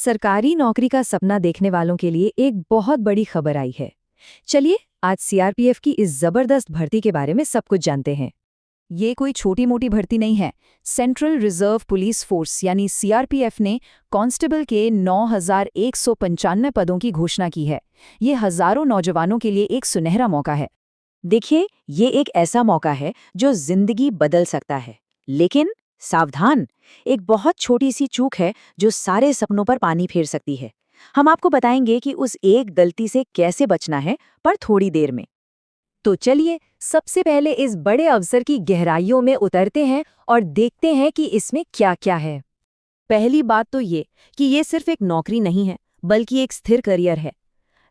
सरकारी नौकरी का सपना देखने वालों के लिए एक बहुत बड़ी खबर आई है। चलिए आज सीआरपीएफ की इस जबरदस्त भर्ती के बारे में सब कुछ जानते हैं। ये कोई छोटी मोटी भर्ती नहीं है। सेंट्रल रिजर्व पुलिस फोर्स यानी सीआरपीएफ ने कांस्टेबल के 9,195 पदों की घोषणा की है। ये हजारों नौजवानों के लिए एक सुनहरा मौका है। देखिए, ये एक ऐसा मौका है जो जिंदगी बदल सकता है। लेकिन सावधान, एक बहुत छोटी सी चूक है जो सारे सपनों पर पानी फेर सकती है। हम आपको बताएंगे कि उस एक गलती से कैसे बचना है, पर थोड़ी देर में। तो चलिए सबसे पहले इस बड़े अवसर की गहराइयों में उतरते हैं और देखते हैं कि इसमें क्या-क्या है। पहली बात तो ये कि ये सिर्फ एक नौकरी नहीं है, बल्कि एक स्थिर करियर है।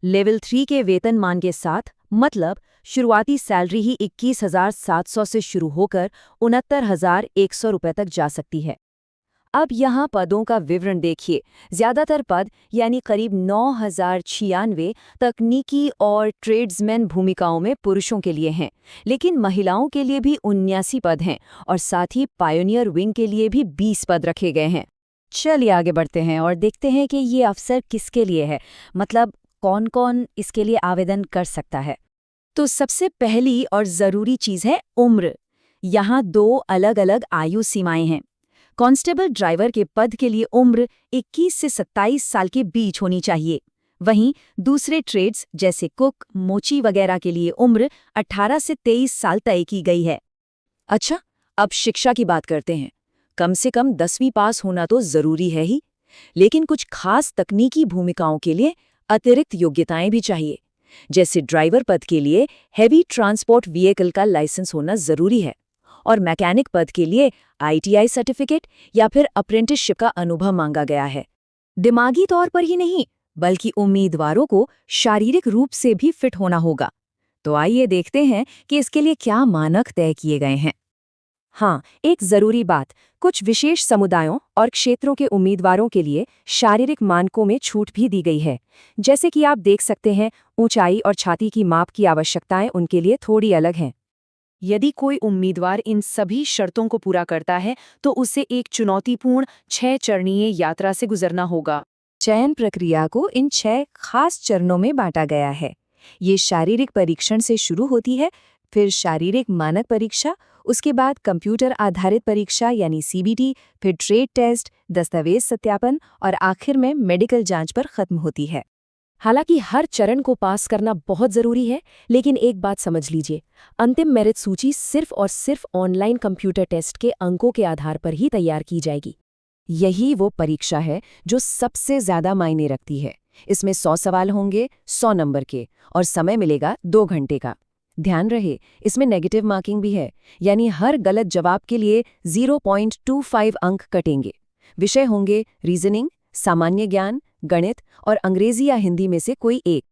लेवल 3 के वेतनमान के साथ, मतलब शुरुआती सैलरी ही 21,700 से शुरू होकर 69,100 रुपए तक जा सकती है। अब यहाँ पदों का विवरण देखिए। ज्यादातर पद यानी करीब 9,096 तकनीकी और ट्रेड्समैन भूमिकाओं में पुरुषों के लिए हैं, लेकिन महिलाओं के लिए भी 79 पद हैं और साथ ही पायोनियर विंग के लिए भी 20 पद रखे गए हैं। चलिए आगे बढ़ते हैं और देखते हैं कि ये अवसर किसके लिए है, मतलब कौन-कौन इसके लिए आवेदन कर सकता है। तो सबसे पहली और ज़रूरी चीज़ है उम्र। यहाँ 2 अलग-अलग आयु सीमाएं हैं। कांस्टेबल ड्राइवर के पद के लिए उम्र 21 से 27 साल के बीच होनी चाहिए। वहीं दूसरे ट्रेड्स जैसे कुक, मोची वगैरह के लिए उम्र 18 से 23 साल तय की गई है। अच्छा, अब शिक्षा की बात करते हैं। कम से कम 10वीं पास होना तो ज़रूरी है ही, लेकिन कुछ खास तकनीकी भूमिकाओं के लिए अतिरिक्त योग्यताएं भी चाहिए। जैसे ड्राइवर पद के लिए हैवी ट्रांसपोर्ट व्हीकल का लाइसेंस होना ज़रूरी है और मैकेनिक पद के लिए आईटीआई सर्टिफिकेट या फिर अप्रेंटिसशिप का अनुभव मांगा गया है। दिमागी तौर पर ही नहीं, बल्कि उम्मीदवारों को शारीरिक रूप से भी फिट होना होगा। तो आइए देखते हैं कि इसके लिए क्या मानक तय किए गए हैं। हाँ, एक ज़रूरी बात, कुछ विशेष समुदायों और क्षेत्रों के उम्मीदवारों के लिए शारीरिक मानकों में छूट भी दी गई है। जैसे कि आप देख सकते हैं, ऊंचाई और छाती की माप की आवश्यकताएं उनके लिए थोड़ी अलग हैं। यदि कोई उम्मीदवार इन सभी शर्तों को पूरा करता है, तो उसे एक चुनौतीपूर्ण 6 चरणीय यात्रा से गुजरना होगा। चयन प्रक्रिया को इन 6 खास चरणों में बांटा गया है। ये शारीरिक परीक्षण से शुरू होती है, फिर शारीरिक मानक परीक्षा, उसके बाद कंप्यूटर आधारित परीक्षा यानी सीबीटी, फिर ट्रेड टेस्ट, दस्तावेज सत्यापन और आखिर में मेडिकल जांच पर खत्म होती है। हालांकि हर चरण को पास करना बहुत ज़रूरी है, लेकिन एक बात समझ लीजिए, अंतिम मेरिट सूची सिर्फ और सिर्फ ऑनलाइन कंप्यूटर टेस्ट के अंकों के आधार पर ही तैयार की जाएगी। यही वो परीक्षा है जो सबसे ज़्यादा मायने रखती है। इसमें 100 सवाल होंगे, 100 नंबर के, और समय मिलेगा 2 घंटे का। ध्यान रहे, इसमें नेगेटिव मार्किंग भी है, यानी हर गलत जवाब के लिए 0.25 अंक कटेंगे। विषय होंगे रीजनिंग, सामान्य ज्ञान, गणित और अंग्रेजी या हिंदी में से कोई एक।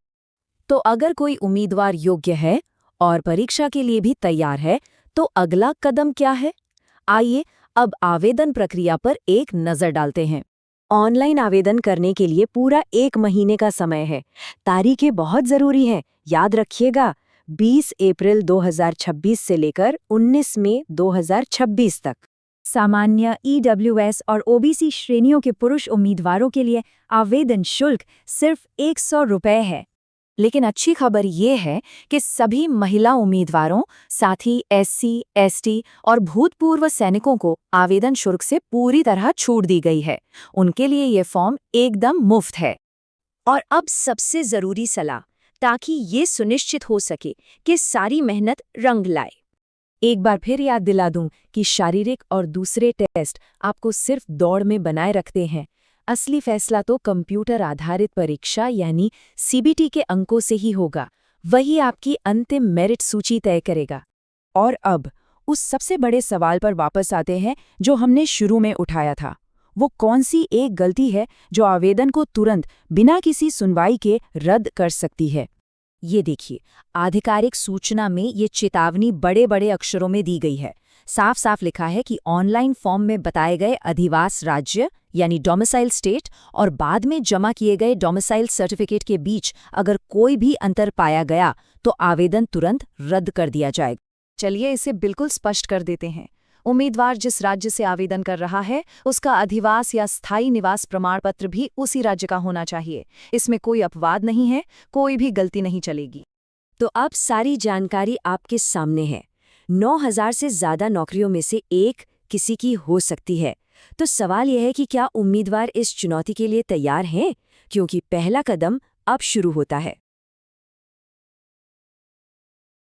तो अगर कोई उम्मीदवार योग्य है और परीक्षा के लिए भी तैयार है, तो अगला कदम क्या है? आइए अब आवेदन प्रक्रिया पर एक नज़र डालते हैं। ऑनलाइन आवेदन करने के लिए पूरा 1 महीने का समय है। तारीखें बहुत ज़रूरी हैं, याद रखिएगा, 20 अप्रैल 2026 से लेकर 19 मई 2026 तक। सामान्य, ईडब्ल्यूएस और ओबीसी श्रेणियों के पुरुष उम्मीदवारों के लिए आवेदन शुल्क सिर्फ 100 रुपये है। लेकिन अच्छी खबर ये है कि सभी महिला उम्मीदवारों, साथ ही एससी, एसटी और भूतपूर्व सैनिकों को आवेदन शुल्क से पूरी तरह छूट दी गई है। उनके लिए ये फॉर्म एकदम मुफ्त है। और अब सबसे ज़रूरी सलाह, ताकि ये सुनिश्चित हो सके कि सारी मेहनत रंग लाए। एक बार फिर याद दिला दूं कि शारीरिक और दूसरे टेस्ट आपको सिर्फ दौड़ में बनाए रखते हैं। असली फैसला तो कंप्यूटर आधारित परीक्षा यानी सीबीटी के अंकों से ही होगा। वही आपकी अंतिम मेरिट सूची तय करेगा। और अब उस सबसे बड़े सवाल पर वापस आते हैं जो हमने शुरू में उठाया था। वो कौन सी एक गलती है जो आवेदन को तुरंत बिना किसी सुनवाई के रद्द कर सकती है? ये देखिए, आधिकारिक सूचना में ये चेतावनी बड़े बड़े अक्षरों में दी गई है। साफ साफ लिखा है कि ऑनलाइन फॉर्म में बताए गए अधिवास राज्य यानी डोमिसाइल स्टेट और बाद में जमा किए गए डोमिसाइल सर्टिफिकेट के बीच अगर कोई भी अंतर पाया गया तो आवेदन तुरंत रद्द कर दिया जाएगा। चलिए इसे बिल्कुल स्पष्ट कर देते हैं। उम्मीदवार जिस राज्य से आवेदन कर रहा है उसका अधिवास या स्थायी निवास प्रमाण पत्र भी उसी राज्य का होना चाहिए। इसमें कोई अपवाद नहीं है, कोई भी गलती नहीं चलेगी। तो अब सारी जानकारी आपके सामने है। 9,000 से ज़्यादा नौकरियों में से एक किसी की हो सकती है। तो सवाल यह है कि क्या उम्मीदवार इस चुनौती के लिए तैयार हैं? क्योंकि पहला कदम अब शुरू होता है।